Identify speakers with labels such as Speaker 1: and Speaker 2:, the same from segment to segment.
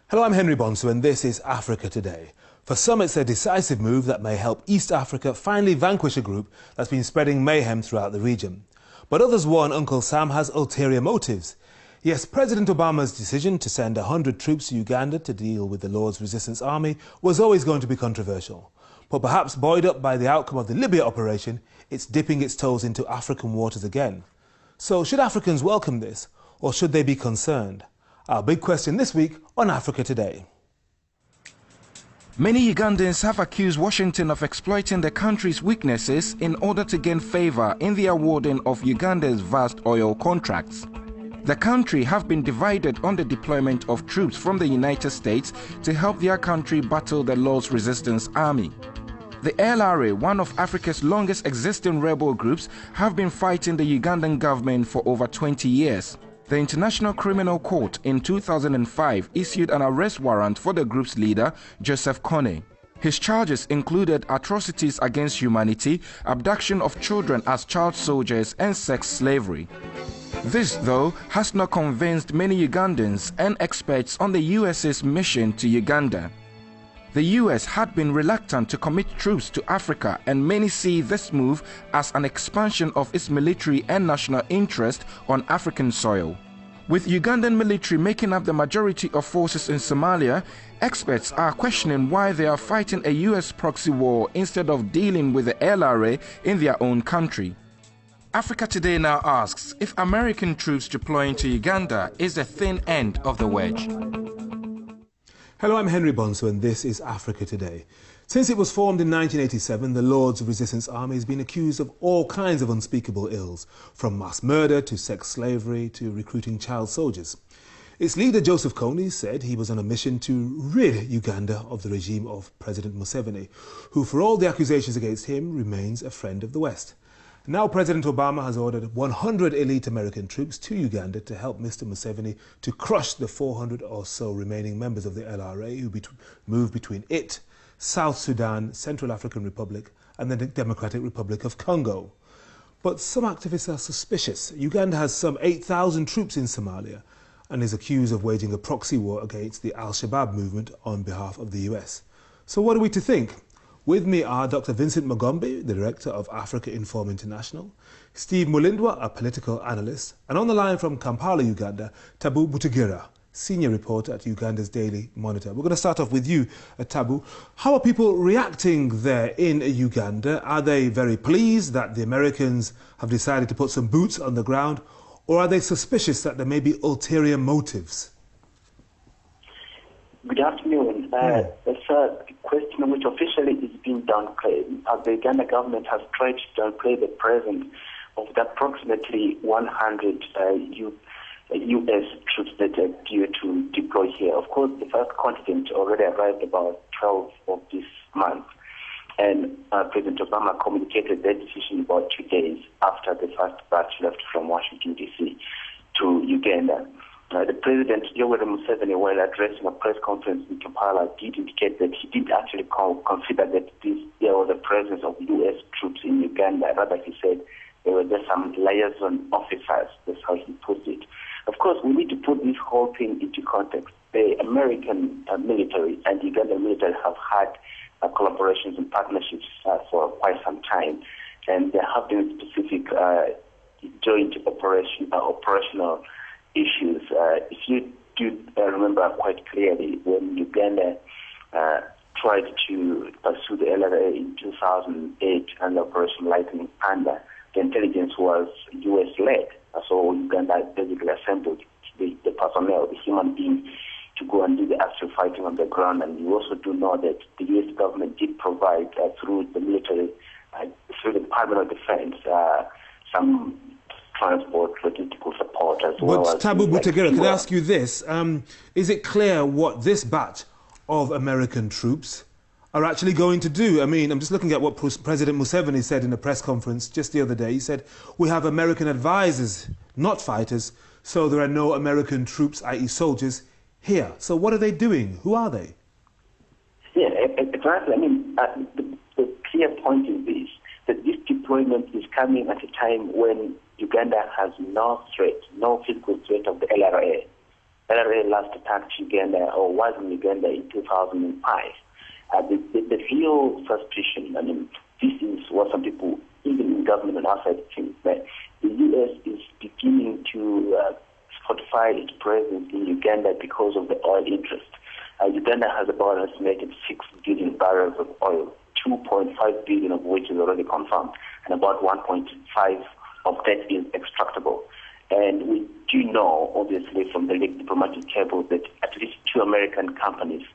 Speaker 1: Hello, I'm Henry Bonsu and this is Africa Today. For some, it's a decisive move that may help East Africa finally vanquish a group that's been spreading mayhem throughout the region. But others warn Uncle Sam has ulterior motives. Yes, President Obama's decision to send 100 troops to Uganda to deal with the Lord's Resistance Army was always going to be controversial. But perhaps buoyed up by the outcome of the Libya operation, it's dipping its toes into African waters again. So should Africans welcome this, or should they be concerned? Our big question this week on Africa Today.
Speaker 2: Many Ugandans have accused Washington of exploiting the country's weaknesses in order to gain favor in the awarding of Uganda's vast oil contracts. The country have been divided on the deployment of troops from the United States to help their country battle the Lord's Resistance Army. The LRA, one of Africa's longest existing rebel groups, have been fighting the Ugandan government for over 20 years. The International Criminal Court in 2005 issued an arrest warrant for the group's leader, Joseph KONY. His charges included atrocities against humanity, abduction of children as child soldiers, and sex slavery. This, though, has not convinced many Ugandans and experts on the US's mission to Uganda. The US had been reluctant to commit troops to Africa, and many see this move as an expansion of its military and national interest on African soil. With Ugandan military making up the majority of forces in Somalia, experts are questioning why they are fighting a US proxy war instead of dealing with the LRA in their own country. Africa Today now asks if American troops deploying to Uganda is the thin end of the wedge.
Speaker 1: Hello, I'm Henry Bonsu and this is Africa Today. Since it was formed in 1987, the Lord's Resistance Army has been accused of all kinds of unspeakable ills, from mass murder to sex slavery to recruiting child soldiers. Its leader, Joseph KONY, said he was on a mission to rid Uganda of the regime of President Museveni, who, for all the accusations against him, remains a friend of the West. Now President Obama has ordered 100 elite American troops to Uganda to help Mr. Museveni to crush the 400 or so remaining members of the LRA who move between it, South Sudan, Central African Republic and the Democratic Republic of Congo. But some activists are suspicious. Uganda has some 8,000 troops in Somalia and is accused of waging a proxy war against the Al-Shabaab movement on behalf of the US. So what are we to think? With me are Dr. Vincent Magombe, the Director of Africa Inform International, Steve Mulindwa, a political analyst, and on the line from Kampala, Uganda, Tabu Butagira, Senior Reporter at Uganda's Daily Monitor. We're going to start off with you, Tabu. How are people reacting there in Uganda? Are they very pleased that the Americans have decided to put some boots on the ground, or are they suspicious that there may be ulterior motives?
Speaker 3: Good afternoon. It's a question which officially is being downplayed, as the Uganda government has tried to downplay the presence of the approximately 100 U.S. troops that are due to deploy here. Of course, the first contingent already arrived about 12 of this month, and President Obama communicated that decision about 2 days after the first batch left from Washington, D.C. to Uganda. The President, Yoweri Museveni, while addressing a press conference in Kampala, did indicate that he did actually consider that there was a presence of U.S. troops in Uganda. Rather, he said there were just some liaison officers. That's how he put it. Of course, we need to put this whole thing into context. The American military and the Ugandan military have had collaborations and partnerships for quite some time, and there have been specific joint operational issues. If you do remember quite clearly, when Uganda tried to pursue the LRA in 2008 under Operation Lightning Thunder, the intelligence was US-led. So Uganda basically assembled the personnel, the human beings, to go and do the actual fighting on the ground. And you also do know that the US government did provide through the military, through the Department of Defense, some transport, logistical support as well.
Speaker 1: But Tabu Butagira, can I ask you this? Is it clear what this batch of American troops are actually going to do? I mean, I'm just looking at what President Museveni said in a press conference just the other day. He said, we have American advisors, not fighters, so there are no American troops, i.e. soldiers, here. So what are they doing? Who are they?
Speaker 3: Yeah, exactly. I mean, the clear point is this, that this deployment is coming at a time when Uganda has no threat, no physical threat of the LRA. LRA last attacked Uganda, or was in Uganda in 2005. The real suspicion, I mean, this is what some people, even in government and outside, think, that the U.S. is beginning to fortify its presence in Uganda because of the oil interest. Uganda has about an estimated 6 billion barrels of oil, 2.5 billion of which is already confirmed, and about 1.5 of that is extractable. And we do know, obviously, from the diplomatic cables that at least 2 American companies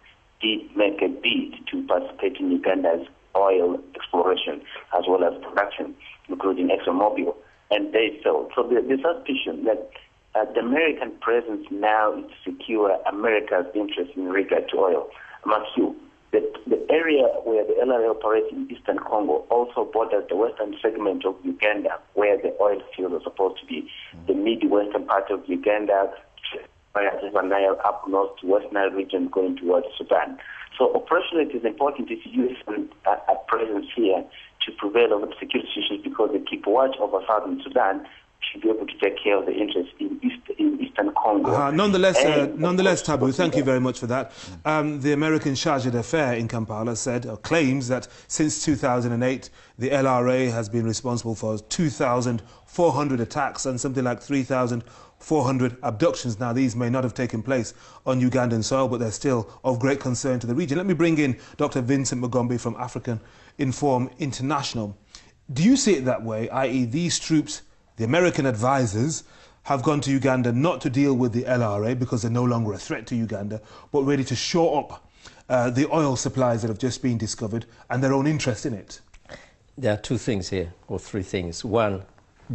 Speaker 3: did make a bid to participate in Uganda's oil exploration as well as production, including ExxonMobil, and they failed. So the suspicion that the American presence now is to secure America's interest in regard to oil. Among you, the area where the LRA operates in eastern Congo also borders the western segment of Uganda, where the oil fields are supposed to be. The mid-western part of Uganda, River Nile up north to West Nile region going towards Sudan. So operationally, it is important if U.S. a presence here to prevail over the security issues, because they keep watch over southern Sudan, should be able to take care of the interests in eastern Congo.
Speaker 1: Nonetheless, Tabu, thank you very much for that. The American charge d'affaires in Kampala said, or claims, that since 2008, the LRA has been responsible for 2,400 attacks and something like 3,400 abductions. Now, these may not have taken place on Ugandan soil, but they're still of great concern to the region. Let me bring in Dr. Vincent Magombe from African Inform International. Do you see it that way, i.e. these troops, the American advisors, have gone to Uganda not to deal with the LRA because they're no longer a threat to Uganda, but really to shore up the oil supplies that have just been discovered and their own interest in it?
Speaker 4: There are 2 things here, or 3 things. One,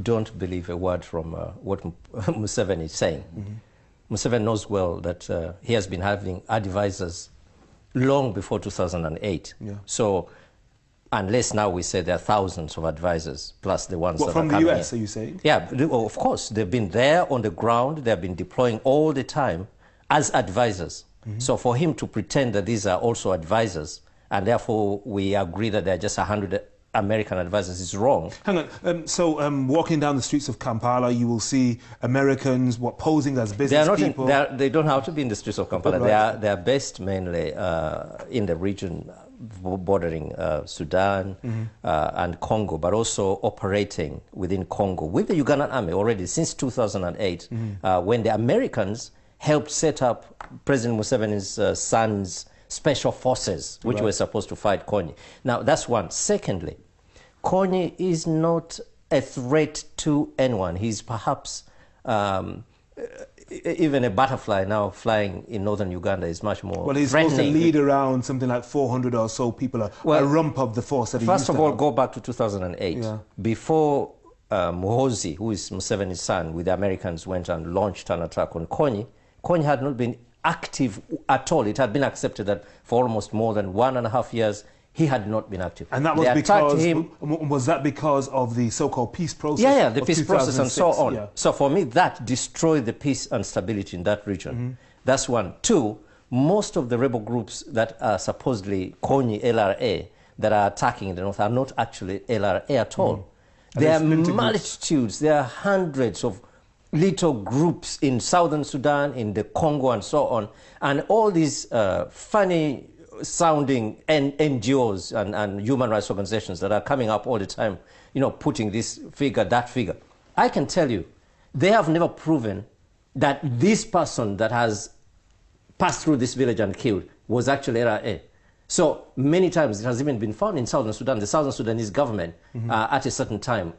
Speaker 4: don't believe a word from what Museveni is saying. Museveni knows well that he has been having advisors long before 2008. Yeah. So, unless now we say there are thousands of advisors, plus the ones that
Speaker 1: from
Speaker 4: are
Speaker 1: the US, are you saying?
Speaker 4: Yeah, of course. They've been there on the ground. They've been deploying all the time as advisors. So for him to pretend that these are also advisors, and therefore we agree that there are just 100 American advisors, is wrong.
Speaker 1: Hang on. Walking down the streets of Kampala, you will see Americans posing as business people.
Speaker 4: They don't have to be in the streets of Kampala. Right. They are based mainly in the region bordering Sudan and Congo, but also operating within Congo with the Ugandan army already since 2008, when the Americans helped set up President Museveni's son's special forces, which were supposed to fight KONY. Now, that's one. Secondly, KONY is not a threat to anyone. He's perhaps even a butterfly now flying in northern Uganda is much more
Speaker 1: Well, he's
Speaker 4: threatening.
Speaker 1: supposed to lead around something like 400 or so people, a rump of the force that he used to have.
Speaker 4: First of all, go back to 2008. Yeah. Before Muhoozi, who is Museveni's son, with the Americans went and launched an attack on KONY, KONY had not been active at all. It had been accepted that for almost more than 1.5 years, he had not been active.
Speaker 1: And that was was that because of the so-called peace process?
Speaker 4: Yeah, the peace process and so on. Yeah. So for me, that destroyed the peace and stability in that region. That's one. 2, most of the rebel groups that are supposedly KONY, LRA, that are attacking in the north are not actually LRA at all. There are multitudes, there are hundreds of little groups in southern Sudan, in the Congo and so on. And all these funny sounding NGOs and human rights organizations that are coming up all the time, you know, putting this figure, that figure. I can tell you, they have never proven that this person that has passed through this village and killed was actually LRA. So many times it has even been found in southern Sudan. The southern Sudanese government at a certain time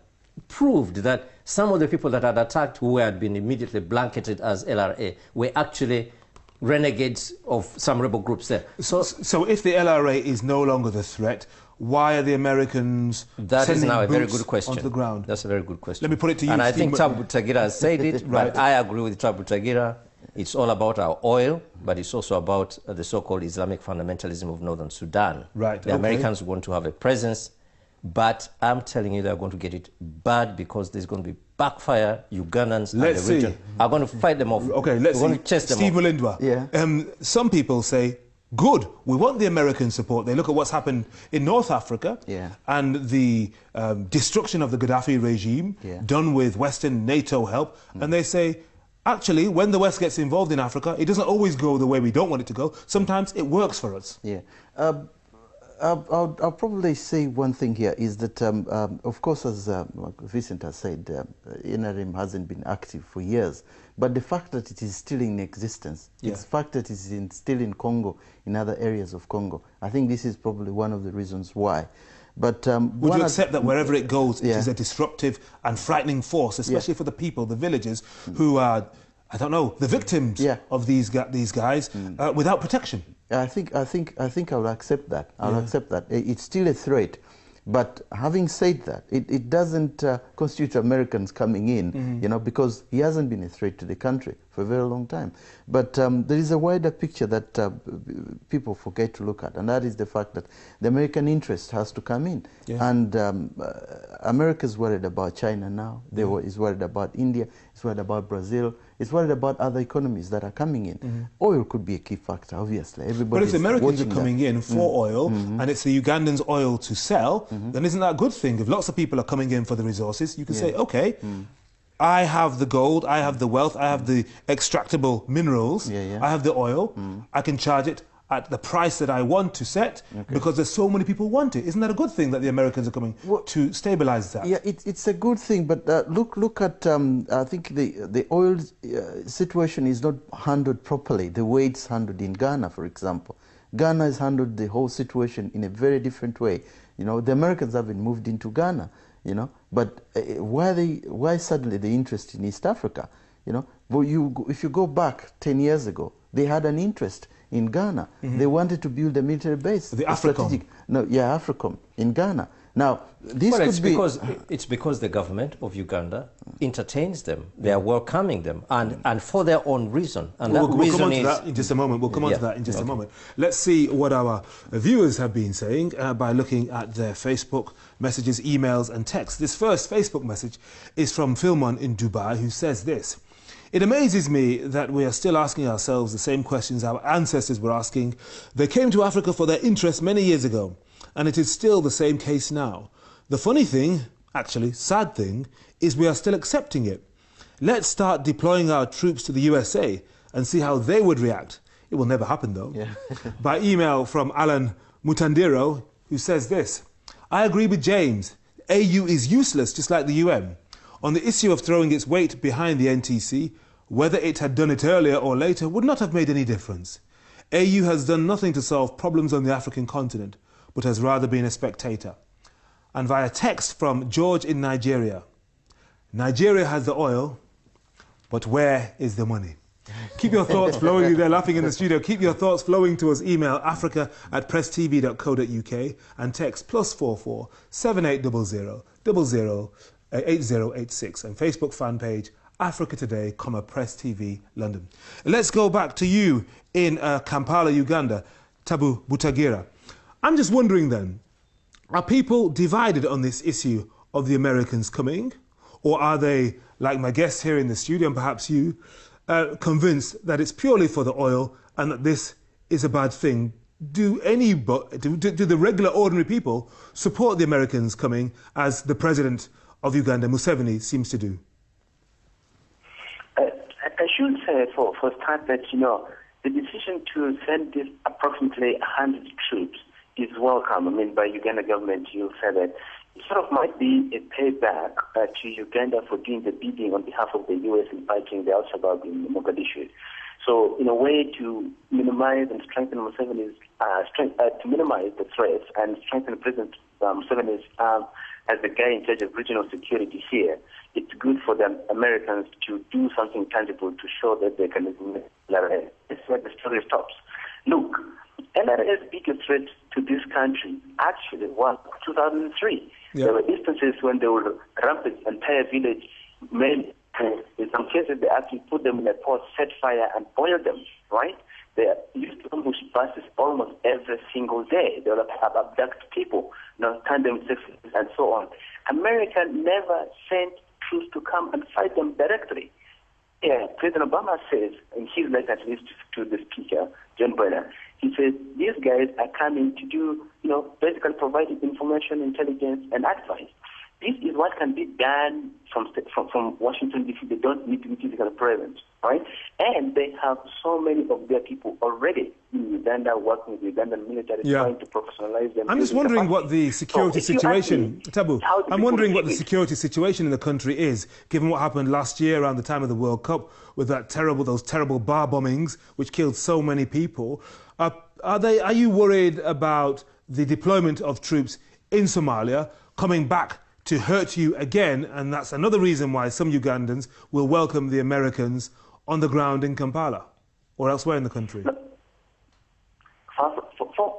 Speaker 4: proved that some of the people that had attacked, who had been immediately blanketed as LRA, were actually renegades of some rebel groups there.
Speaker 1: So if the LRA is no longer the threat, why are the Americans sending
Speaker 4: now a very
Speaker 1: boots
Speaker 4: good question.
Speaker 1: onto the ground?
Speaker 4: That's a very good question.
Speaker 1: Let me put it to you.
Speaker 4: And I think Tabu Tagira has said it, but I agree with Tabu Tagira. It's all about our oil, but it's also about the so-called Islamic fundamentalism of northern Sudan.
Speaker 1: Right.
Speaker 4: The Americans want to have a presence, but I'm telling you they're going to get it bad, because there's going to be backfire. Ugandans and the region are going to fight them off.
Speaker 1: Okay, let's see.
Speaker 4: We're going to chase them
Speaker 1: Steve
Speaker 4: off.
Speaker 1: Mulindwa.
Speaker 5: Yeah.
Speaker 1: Some people say, good, we want the American support. They look at what's happened in North Africa and the destruction of the Gaddafi regime done with Western NATO help, and they say, actually, when the West gets involved in Africa, it doesn't always go the way we don't want it to go. Sometimes it works for us.
Speaker 5: Yeah. I'll probably say one thing here is that, of course, as Vincent has said, NRM hasn't been active for years. But the fact that it is still in existence, the fact that it is still in Congo, in other areas of Congo, I think this is probably one of the reasons why. But
Speaker 1: would you accept that wherever it goes, it is a disruptive and frightening force, especially for the people, the villagers, who are, I don't know, the victims of these guys without protection?
Speaker 5: I think I'll accept that. I'll accept that. It's still a threat. But having said that, it doesn't constitute Americans coming in, you know, because he hasn't been a threat to the country for a very long time. But there is a wider picture that people forget to look at, and that is the fact that the American interest has to come in. And America's worried about China now. Is worried about India. It's worried about Brazil. It's worried about other economies that are coming in. Oil could be a key factor, obviously. But
Speaker 1: if the Americans are coming in for oil, and it's the Ugandans' oil to sell, then isn't that a good thing? If lots of people are coming in for the resources, you can say, okay, I have the gold, I have the wealth, I have the extractable minerals, I have the oil, I can charge it at the price that I want to set because there's so many people want it. Isn't that a good thing that the Americans are coming to stabilize that?
Speaker 5: Yeah, it's a good thing, but look at, I think the oil situation is not handled properly, the way it's handled in Ghana, for example. Ghana has handled the whole situation in a very different way. You know, the Americans haven't moved into Ghana, you know, but why suddenly the interest in East Africa? You know, but if you go back 10 years ago, they had an interest in Ghana. They wanted to build a military base.
Speaker 1: The AFRICOM.
Speaker 5: AFRICOM in Ghana. Now, this could be...
Speaker 4: It's because the government of Uganda entertains them. They are welcoming them, and for their own reason. And
Speaker 1: we'll come on to that in just a moment. We'll come on to that in just a moment. Let's see what our viewers have been saying by looking at their Facebook messages, emails and texts. This first Facebook message is from Philmon in Dubai, who says this: "It amazes me that we are still asking ourselves the same questions our ancestors were asking. They came to Africa for their interest many years ago, and it is still the same case now. The funny thing, actually sad thing, is we are still accepting it. Let's start deploying our troops to the USA and see how they would react." It will never happen though. By email from Alan Mutandiro, who says this: "I agree with James. AU is useless, just like the UN. On the issue of throwing its weight behind the NTC, whether it had done it earlier or later would not have made any difference. AU has done nothing to solve problems on the African continent, but has rather been a spectator." And via text from George in Nigeria: "Nigeria has the oil, but where is the money?" Keep your thoughts flowing. They're laughing in the studio. Keep your thoughts flowing to us. Email africa@presstv.co.uk and text +44 7800 00 8086 and Facebook fan page Africa Today, Press TV London. Let's go back to you in Kampala, Uganda, Tabu Butagira. I'm just wondering then, are people divided on this issue of the Americans coming, or are they, like my guests here in the studio and perhaps you, convinced that it's purely for the oil and that this is a bad thing? Do the regular ordinary people support the Americans coming, as the president of Uganda, Museveni, seems to do?
Speaker 3: I should say for start that, you know, the decision to send this approximately 100 troops is welcome. I mean, by Uganda government, you'll say that it sort of might be a payback to Uganda for doing the bidding on behalf of the U.S. in fighting the Al-Shabaab in Mogadishu. So, in a way to minimize and strengthen Museveni's, to minimize the threats and strengthen President Museveni's as the guy in charge of regional security here, it's good for the Americans to do something tangible to show that they can LRA. That's where the story stops. Look, LRA's biggest threat to this country actually was 2003. There were instances when they would rampage entire village, men. In some cases, they actually put them in a pot, set fire, and boil them, right? They used to ambush buses almost every single day. They would abduct people, you know, turn them into sexes, and so on. America never sent troops to come and fight them directly. Yeah, President Obama says, in his letter at least to the Speaker, John Boehner, he says, these guys are coming to do, you know, basically providing information, intelligence, and advice. This is what can be done from Washington, D.C. They don't need to be physically present. right? And they have so many of their people already in Uganda working with the Ugandan military, trying to professionalize them.
Speaker 1: I'm just wondering what the security situation, Tabu, I'm wondering what the security situation in the country is, given what happened last year around the time of the World Cup with those terrible bar bombings which killed so many people. Are you worried about the deployment of troops in Somalia coming back to hurt you again? And that's another reason why some Ugandans will welcome the Americans on the ground in Kampala or elsewhere in the country.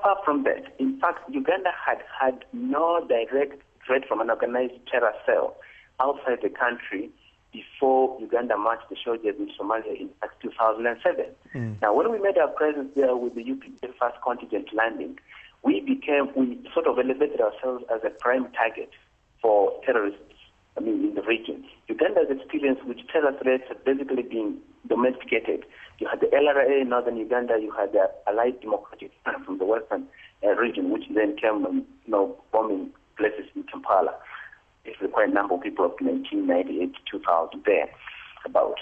Speaker 3: Far from that. In fact, Uganda had no direct threat from an organized terror cell outside the country before Uganda marched the soldiers in Somalia in 2007. Now, when we made our presence there with the UPDF first contingent landing, we sort of elevated ourselves as a prime target for terrorists, in the region. Uganda's experience with terror threats had basically been domesticated. You had the LRA in northern Uganda, you had the Allied Democratic Front from the western region, which then came, bombing places in Kampala. It required a number of people of 1998 to 2000 there about.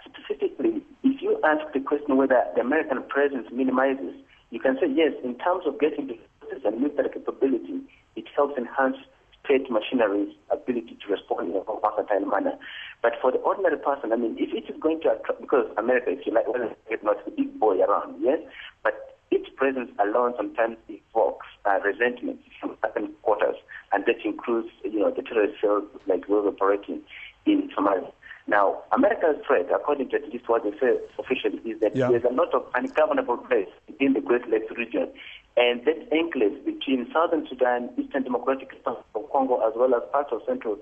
Speaker 3: Specifically, if you ask the question whether the American presence minimizes, you can say yes, in terms of getting the resources and military capability, it helps enhance state machinery's ability to respond in a more versatile manner. But for the ordinary person, if it is going to attract, because America, if you like, it's not the big boy around, yes, but its presence alone sometimes evokes resentment from certain quarters, and that includes, the terrorist cells like those operating in Somalia. Now, America's threat, according to at least what they say officially, is that there's a lot of ungovernable place within the Great Lakes region, and that enclave between Southern Sudan, Eastern Democratic Republic of Congo, as well as parts of Central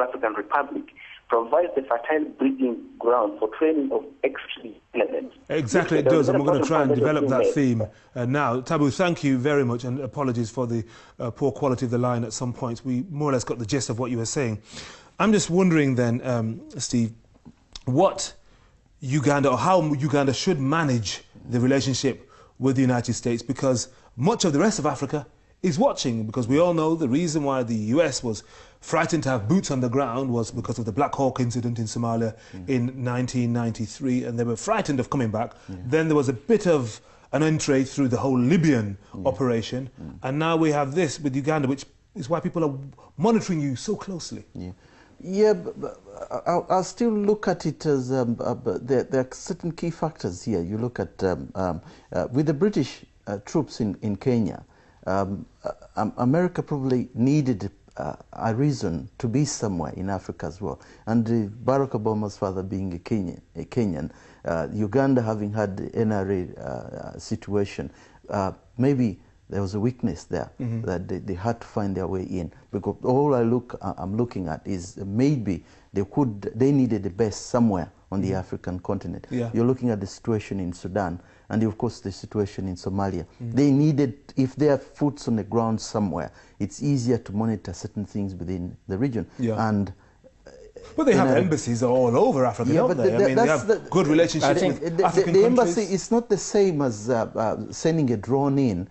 Speaker 3: African Republic, provides the fertile breeding ground for training of extreme elements.
Speaker 1: Exactly, it does, and we're going to try and develop that theme now. Tabu, thank you very much, and apologies for the poor quality of the line at some points. We more or less got the gist of what you were saying. I'm just wondering then, Steve, what Uganda, or how Uganda should manage the relationship with the United States, because much of the rest of Africa is watching, because we all know the reason why the US was frightened to have boots on the ground was because of the Black Hawk incident in Somalia in 1993, and they were frightened of coming back. Then there was a bit of an entree through the whole Libyan operation, and now we have this with Uganda, which is why people are monitoring you so closely.
Speaker 5: Yeah, but I'll still look at it as there are certain key factors here. You look at, with the British troops in Kenya, America probably needed a reason to be somewhere in Africa as well. And Barack Obama's father being a Kenyan, Uganda having had the NRA situation, maybe there was a weakness there that they had to find their way in. Because all I'm looking at is maybe they needed the best somewhere on the African continent. You're looking at the situation in Sudan, and of course the situation in Somalia. They needed, if they have foots on the ground somewhere, it's easier to monitor certain things within the region. And
Speaker 1: but they have embassies all over Africa, don't they? They have good relationships with African
Speaker 5: the
Speaker 1: countries.
Speaker 5: embassy is not the same as sending a drone in,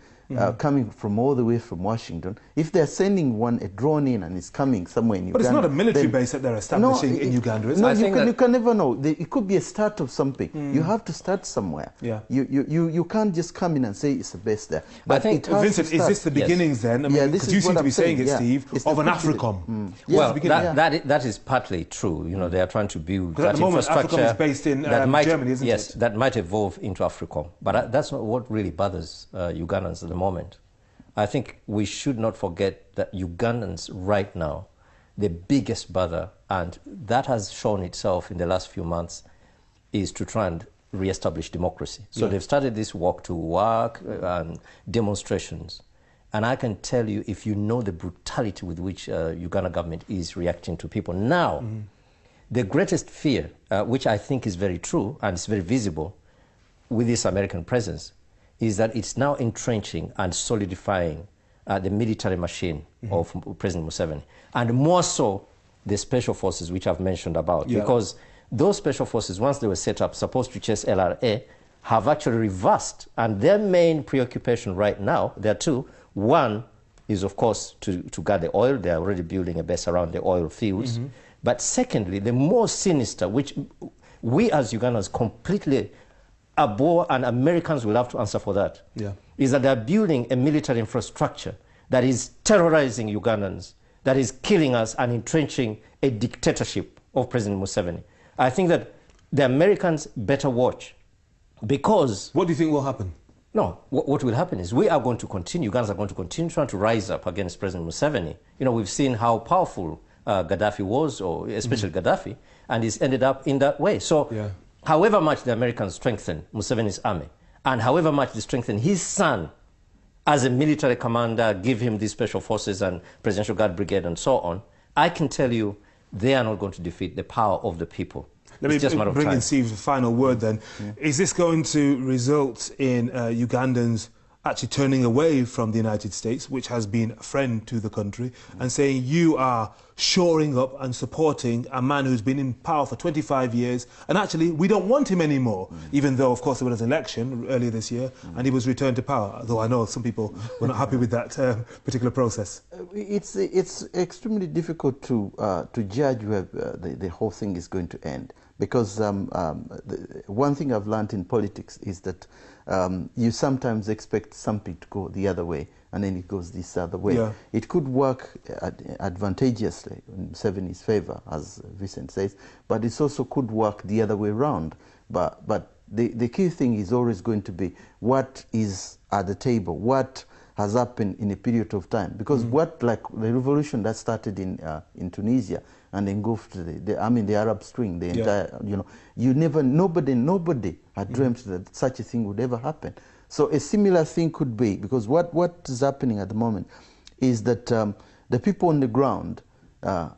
Speaker 5: coming from all the way from Washington. If they're sending a drone in and it's coming somewhere in Uganda...
Speaker 1: But it's not a military base that they're establishing in Uganda, is it?
Speaker 5: No, you can never know. It could be a start of something. You have to start somewhere. You can't just come in and say it's the base there. But I think,
Speaker 1: Vincent, is this the beginnings then? Because you seem to be saying it, Steve, of an AFRICOM.
Speaker 4: Well, that is partly true. They are trying to build that
Speaker 1: at the moment,
Speaker 4: infrastructure
Speaker 1: AFRICOM is based in Germany, isn't it?
Speaker 4: Yes, that might evolve into AFRICOM. But that's not what really bothers Ugandans at the moment. I think we should not forget that Ugandans right now, the biggest bother, and that has shown itself in the last few months, is to try and re-establish democracy. So they've started this walk to work and demonstrations. And I can tell you, if you know the brutality with which Uganda government is reacting to people now, the greatest fear, which I think is very true and it's very visible with this American presence, is that it's now entrenching and solidifying the military machine of President Museveni. And more so, the special forces, which I've mentioned about. Because those special forces, once they were set up, supposed to chase LRA, have actually reversed. And their main preoccupation right now, there are two. One is, of course, to guard the oil. They're already building a base around the oil fields. But secondly, the more sinister, which we as Ugandans completely abhor, and Americans will have to answer for that, is that they're building a military infrastructure that is terrorizing Ugandans, that is killing us and entrenching a dictatorship of President Museveni. I think that the Americans better watch, because...
Speaker 1: What do you think will happen?
Speaker 4: No, what will happen is we are going to continue, Ugandans are going to continue trying to rise up against President Museveni. You know, we've seen how powerful Gaddafi was, or especially Gaddafi, and he's ended up in that way. So however much the Americans strengthen Museveni's army, and however much they strengthen his son as a military commander, give him these special forces and Presidential Guard Brigade and so on, I can tell you they are not going to defeat the power of the people.
Speaker 1: Let me bring in Steve's final word then. Is this going to result in Ugandans actually turning away from the United States, which has been a friend to the country, and saying you are shoring up and supporting a man who's been in power for 25 years, and actually we don't want him anymore, even though, of course, there was an election earlier this year and he was returned to power, though I know some people were not happy with that particular process.
Speaker 5: It's extremely difficult to judge where the whole thing is going to end, because one thing I've learned in politics is that you sometimes expect something to go the other way, and then it goes this other way. It could work advantageously in Museveni's favor, as Vincent says, but it also could work the other way around. But the key thing is always going to be what is at the table, what has happened in a period of time. Because what, like the revolution that started in Tunisia and engulfed the Arab Spring, the entire, nobody had dreamt that such a thing would ever happen. So a similar thing could be, because what is happening at the moment is that the people on the ground,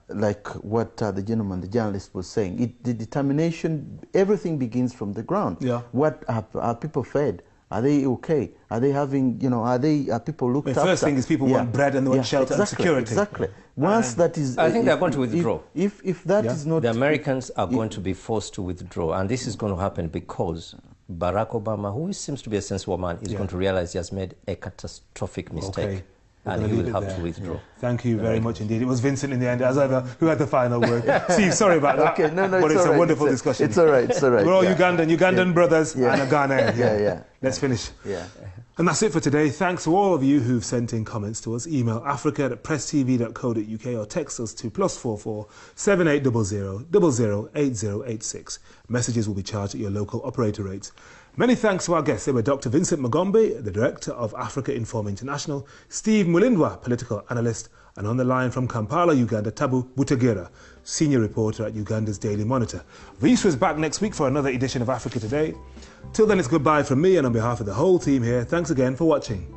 Speaker 5: like what the journalist was saying, the determination, everything begins from the ground. What are people fed? Are they okay? Are they having, are people looked after?
Speaker 1: The first thing is people want bread and they want shelter and security.
Speaker 5: Exactly. Once that is...
Speaker 4: I think they're going to withdraw.
Speaker 5: If that is not...
Speaker 4: The Americans are going to be forced to withdraw, and this is going to happen because Barack Obama, who seems to be a sensible man, is going to realize he has made a catastrophic mistake. And he will have to withdraw.
Speaker 1: Thank you very much indeed. It was Vincent in the end, as ever, who had the final word. Steve, sorry about that.
Speaker 5: Okay, no,
Speaker 1: but it's a wonderful discussion.
Speaker 5: It's all right, it's all right.
Speaker 1: We're all Ugandan brothers and a Ghanaian. Let's finish. And that's it for today. Thanks to all of you who've sent in comments to us. Email africa@presstv.co.uk or text us to +44 7800 008086. Messages will be charged at your local operator rates. Many thanks to our guests. They were Dr. Vincent Magombe, the Director of Africa Inform International, Steve Mulindwa, Political Analyst, and on the line from Kampala, Uganda, Tabu Butagira, Senior Reporter at Uganda's Daily Monitor. Reese is back next week for another edition of Africa Today. Till then, it's goodbye from me, and on behalf of the whole team here, thanks again for watching.